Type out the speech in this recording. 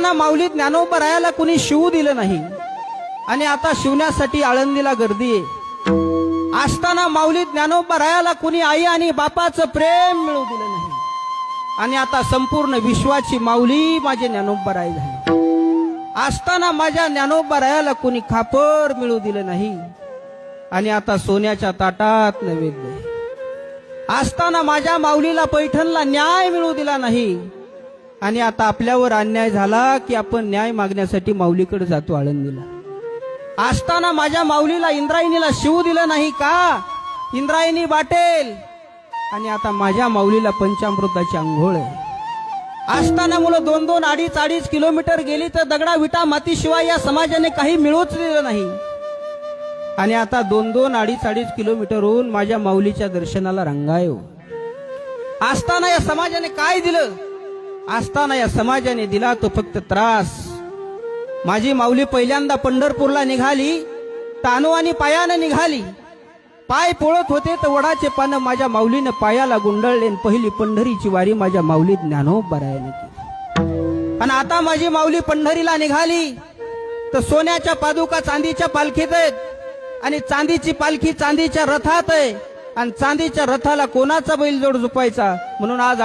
असताना माऊली ज्ञानोबा रायाला कुणी शिवू दिलं नाही आणि आता शिवण्यासाठी आळंदीला गर्दी आहे। असताना माऊली ज्ञानोबा रायाला कुणी आई आणि बापाचं प्रेम मिळू दिलं नाही आणि आता संपूर्ण विश्वाची माऊली माझे ज्ञानोबा राय झाले। असताना माझ्या ज्ञानोबा रायाला कुणी खापर मिळू दिलं नाही आणि आता सोन्याच्या ताटात नैवेद्य। असताना माझ्या माऊलीला पैठणला न्याय मिळू दिला नाही आणि आता आपल्यावर अन्याय झाला की आपण न्याय मागण्यासाठी माऊलीकडे जातो आळंदीला। असताना माझ्या माऊलीला इंद्रायणीला शिवू दिलं नाही का, इंद्रायणी वाटेल आणि आता माझ्या माऊलीला पंचामृताची अंघोळ आहे। असताना मुलं 2-2, 2.5 किलोमीटर गेली तर दगडा विटा मातीशिवाय या समाजाने काही मिळूच दिलं नाही आणि आता 2-2, 2.5 किलोमीटरहून माझ्या माऊलीच्या दर्शनाला रंगायो। असताना या समाजाने काय दिलं? असताना या समाजाने दिला तो फक्त त्रास। माझी माऊली पहिल्यांदा पंढरपूरला निघाली तानू आणि पायानं निघाली। पाय पोळत होते तर वडाचे पानं माझ्या माऊलीनं पायाला गुंडळले। पहिली पंढरीची वारी माझ्या माऊली ज्ञानोबा रायाने केली आणि आता माझी माऊली पंढरीला निघाली तर सोन्याच्या पादुका चांदीच्या पालखीत आहेत आणि चांदीची पालखी चांदीच्या रथात आहे आणि चांदीच्या रथाला कोणाचा बैलजोड झुपायचा म्हणून आज